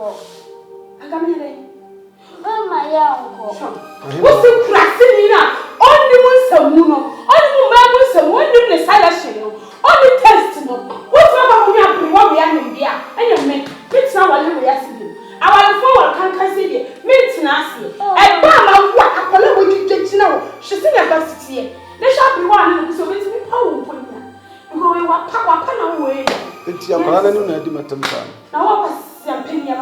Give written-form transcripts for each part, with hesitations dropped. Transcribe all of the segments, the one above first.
uncle. I come here. My uncle. What's the crashing? Only once a moon, only once a one in the silence, only test. What's about when you have been what we are in there? And you make it's not what we are seeing. Our phone can't see it. Meets Nancy. And Bama, what a color would you get to know? She's in a bus here. There shall be one who is always me. Oh, going what Papa away. It's your brother who had him at the time. Now, what was your opinion?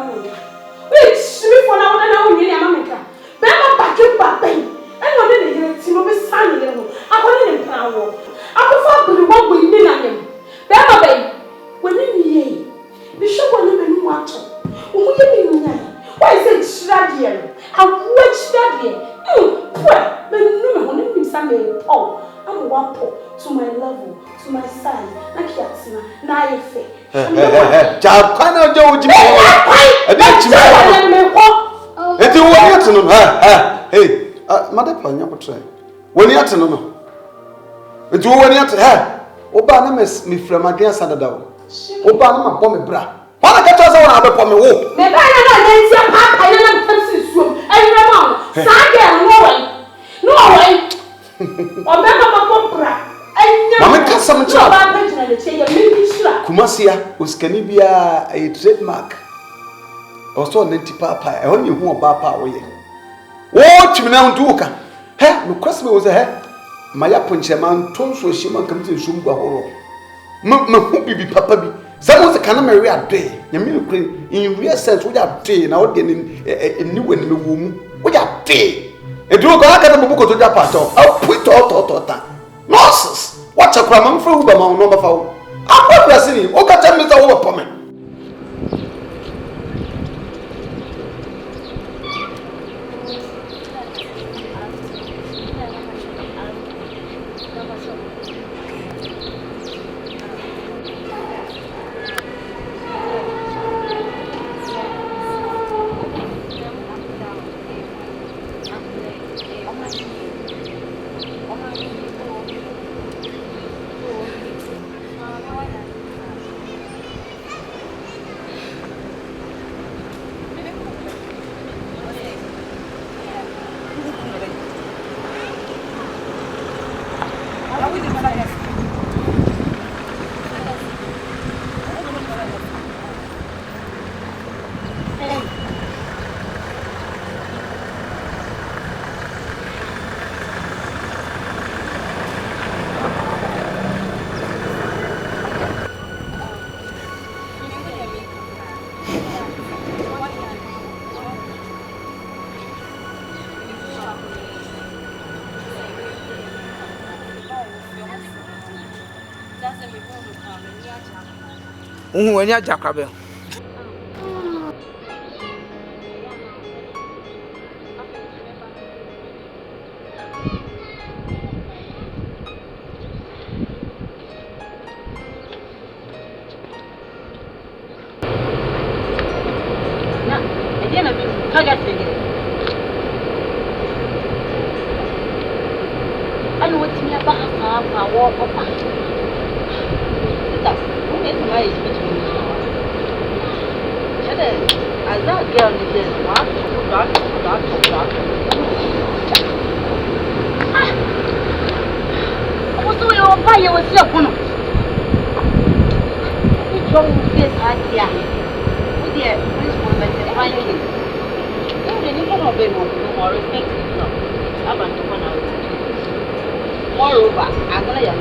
Which sleep for now and now in America. Bama back in Bappy. And one in the team of his son. I want in power. I prefer the one we did on him. Bama Bay, when in the year, the show one even water. Why is it Shradia? I watch that year. Well, but no one in some oh, I'm wapo to my level, to my size. Like Yatsina, Naife. Job, kind of Joe Jimmy. It's a way to know. Hey, Mother Panya portray. When you to know. It's when you to her. Obana miss me from my dear Sadado. Obama, bomb bra. What I got us on other from the wall. Maybe I don't know Papa, I don't fancy swim. And Ramon, Saga, no way. Obama, Popra. Mamma can summon trouble. Kumasia was Canibia a trademark. Also, Nanti Papa, I only who about power. What you now do? Hey, no Christmas was a head. My appointment, Tons was Shima comes in Shumba Horo. Be Papa be. Some of the Canary are day. You mean in real sense, we are day now getting a new in the womb. We are day. And you go out of the book to Japan. I'll put all nonsense. Watch a crumb from Ubama number 4. I'm not listening. Oh, got 10 minutes over for me. When you're Jacobel. Moreover, I'm going to have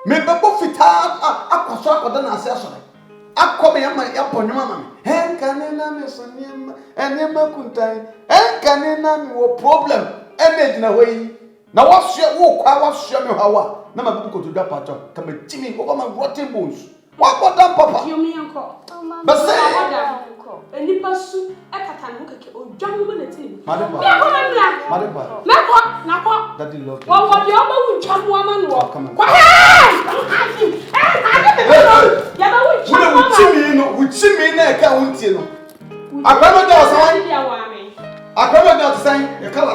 Me bebo fita akwaso akoda na ase asore. Akome ya ponyo mama. Kanena me so niam. Enema kuntan. Kanena me wo problem. Ene na hoyi. Na wasua wo kwa wasua me hawa. Na mabuku ko to dwa pacho. Kama timi over my rotten bones. What done, Papa? You mean uncle? But say, uncle. And you pursue a catan who can jump with the team. Madam, Daddy love. What the other would jump woman walk? Come on. Would see me in a count, you know. I remember that I remember that saying, you can't. I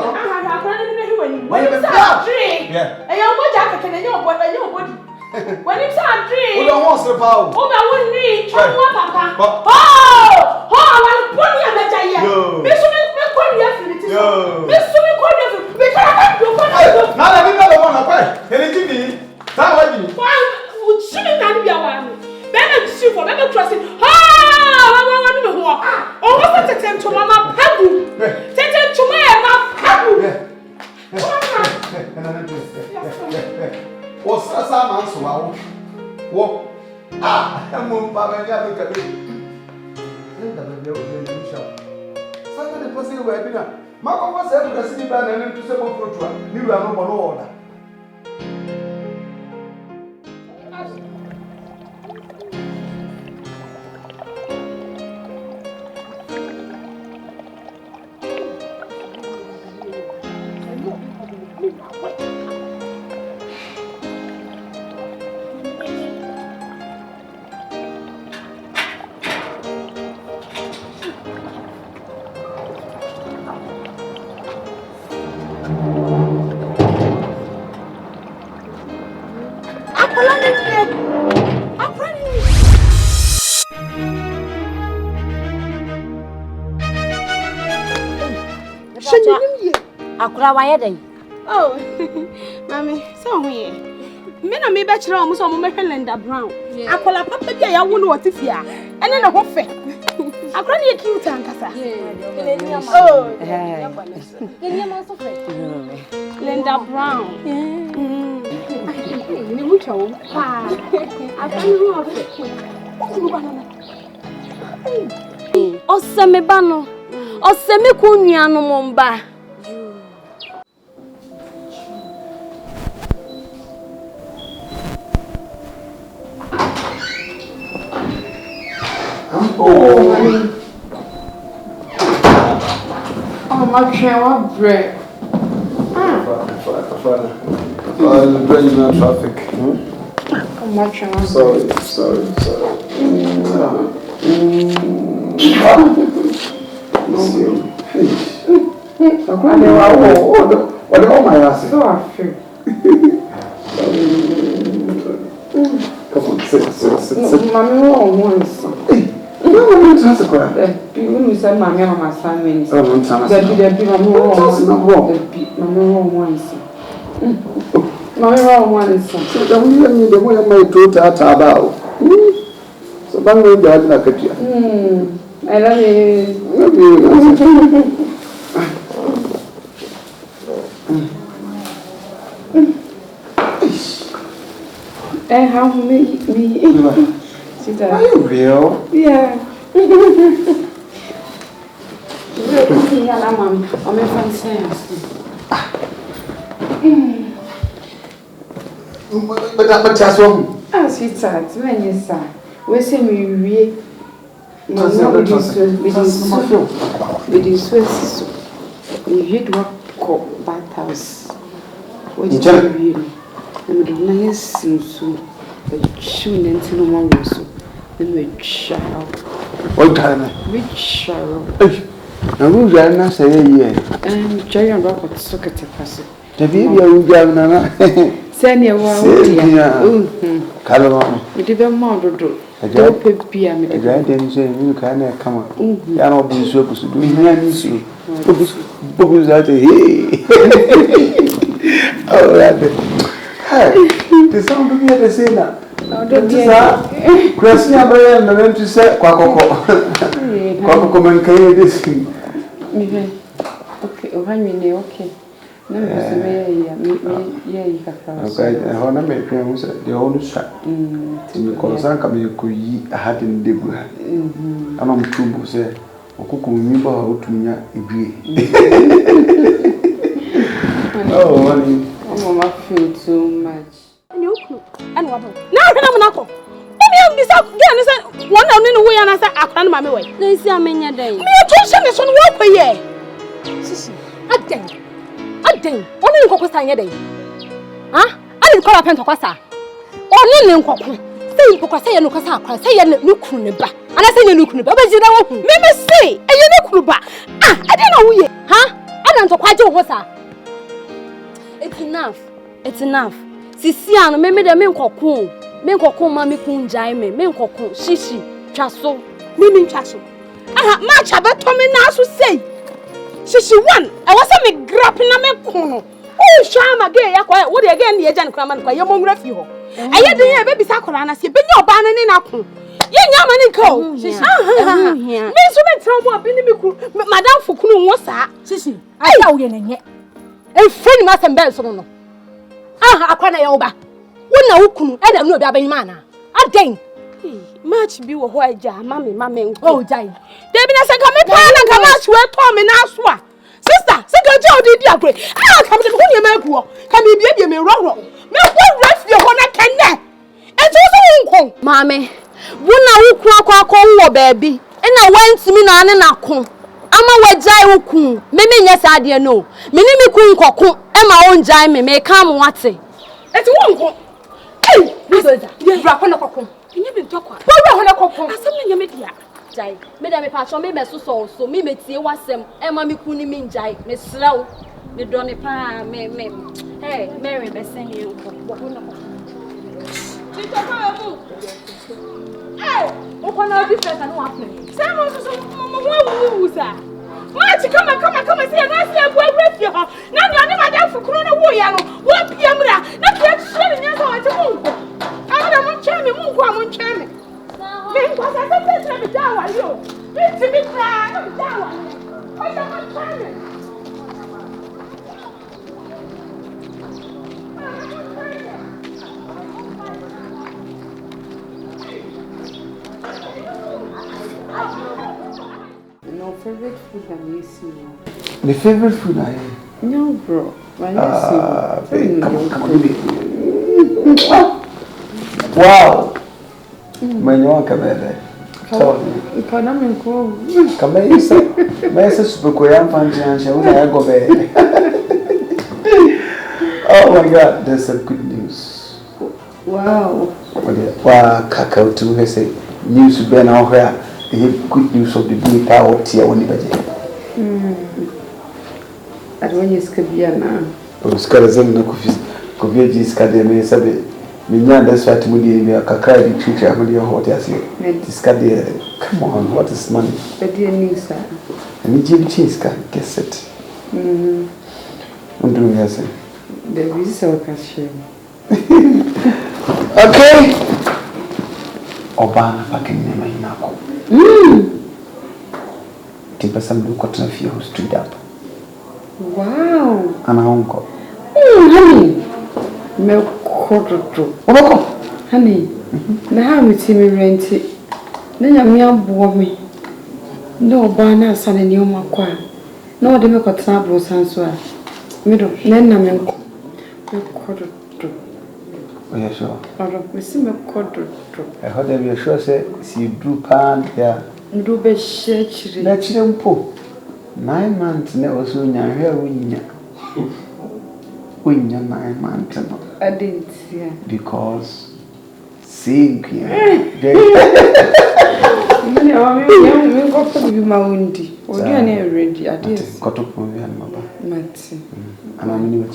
when it's a dream, we don't want to power. Oh, I wouldn't need Papa. Oh, I want to put you on the tire. Miss me, call you after it. Miss me, call you. We can't do it. Now, I didn't know one of them. Can you give me that way? Why would she not be a one? Better see for better trusting. Oh, I want to walk. Oh, what's the time to Mama Pabu? Take to my Pabu. What's that man so wow? What? I'm moving by my other cabin. Somebody pussy away dinner. Marco was able to see bad and to several fruit. You are no one order. Akura why day? Oh, Mommy, so we. Me na me bachelor almost on my Linda Brown. Akula papa dia ya wonu otifia. Ene na ho fe. Akura ni cute ankasa. Oh. Linda Brown. Ni mucho. Ah. Akura ni ho fe. Oseme bano. Oseme kunua no momba. Oh, my train bread. Traffic. Oh, my train. Sorry. What am I asking? So I feel. Come on, sit. Mommy, once. No, that's a crap. You said, Mammy, on my assignment. Oh, I'm telling There be Mammy once. Mammy once. So, don't you need the way I might do that about? So, Bango, I like it. I love you. And how me? Are you real? Yeah. I'm a Francis. But that's wrong. Ah, sweetheart, when you say, we say me, we hit what called bathhouse. What did you read? And the nice soon, but soon into no one was so. The rich child. What time? Rich child. I will not say, yeah. And giant rocket socket to pass it. The baby, I will get Nana. Send your one. Calabama. We did a model. Don't pay PM. I didn't say you can't come up. I'll be supposed to do it. Bubbles out here. Oh, hey, the sound of me at the same now. Question I am going to say, Quaco, and carry this thing. Okay, okay. Okay, how na me pay mo say the whole shot. Because I come you yi had in the buha. And I'm true say okuku mi ba how to nya ebie. Oh, money. Mama feel too much. And what? Now I'm not. Only this up again is one on in the way and I said, I can't my way. They see a many day. Me a tuition is on work for ye. A day. Only in Cocosta day. Huh? I didn't call up and Tocosa. Only in Coco. Say Cocosa and Lucasa, say you look Kuniba. And I say you look Kuniba, but you know, maybe say, and you look Kuniba. Ah, I don't know ye. Huh? I don't know quite what it's enough. It's enough. Sisiano, me the men cocoon. Men cocoon, mammy coon, jaime, men cocoon, shishi, chasso, women chasso. Ah, much about Tommy Nasu say. Shishi one, I was a me grapping a me cono. Oh, sham again, what again the agent craman by your mom refugee. I had the baby sacolana, see, but no banana in apple. Young man in cold. Miss women trouble, Madame Foucault was that. Shishi, I know you in yet. And friend must embarrass on. Ah, I can't over. When I wouldn't, I don't know that by manner. I think much be a white jar, mammy, oh, die. Debbie, I said, come in, come out, swear, Tom, and Aswa. Sister, Second Joe did you agree? Ah, come to the America. Come in, baby, me wrong. Me what rest your honor can there. And so, mammy, when I will crack, baby, and I went to me on an account. Ama wajai uku meme nyesa ade no meni me kun koku e ma won jai me kam wate eti won ko eh buzoza ye bra ko na koku nye me ntokwa bo bra ho na koku asem nye me dia jai me da me pa so me so me metie wasem e ma me kun ni me jai me srawo me do ne pa me hey Mary be sen ye ko bo ho na koku ti to pa mu eh o ko na di fesa no afle say mo so mo sa March, come and see a nice boy with you. Now you are never there for Corona Woyano. What Piamra? Not yet sharing your heart to move. I want charming, move one charming. Because I said, me down are you. Me to me cry, down. What's your charming? No favorite food that you see. The favorite food I have? No, bro. When Come wow. When you want come there. Tell me. Come here, sir. Message super I go there. Oh my God, there's some good news. Wow. Wow, Kakao to say news be now here. Good news of the day out here on the budget. I don't use Kabiana. Oh, Scarazan, no coffee, Scademy, Sabe. Minya, that's why to me, a Kakari teacher, I'm your hotels here. Come on, what is money? A dear niece. And Jim Cheese can guess it. I'm doing as the visa cashier. Okay. Obana packing name in Nako. Some do cotton few street up. Wow. And a uncle. Honey. Milk quarter. Honey. Now we see me rent it. Then you bore me. No banner son in your macquarie. No, they make a trouble sans well. Middle, then I milk quarter. Oh, yeah, sure. Out of Missy quarter. I heard that you sure say, see, drew pan, yeah. Do be shitty. Let you po. 9 months never soon, I hear win ya. 9 months. I didn't see. Because sing here. Many of you go for you, my windy. Or you are ready. I did. Got up on your mother. Matty. And I'm new.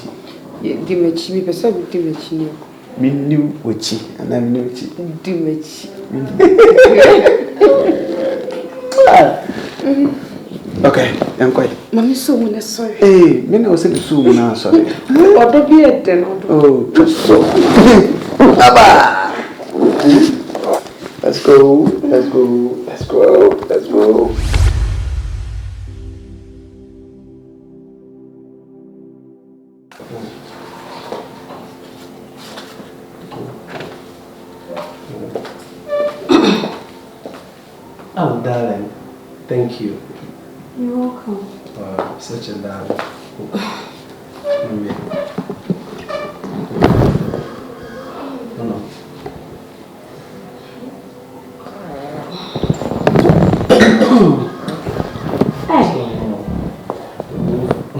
Give me chimney, but so give me chimney. Me new witchy, and I'm new. Dimich. Okay, I'm quite. Mammy, so when I saw it. Hey, me no say the soon now, sorry. Or don't be at then. Oh, just so. Abba! Let's go. Oh, darling. Thank you. You're welcome. Wow, such a darling.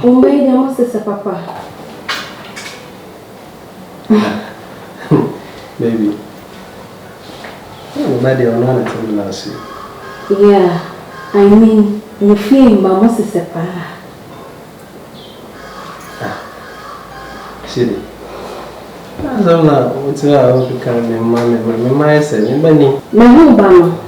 Umbe ya Moses papa. Baby. Oh, Daddy, I'm not telling you. Yeah, I mean, you feel Moses papa. Shit. I'm not. What's wrong? I'm becoming a man. My mind said, "Money." My husband.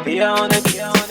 Be on it.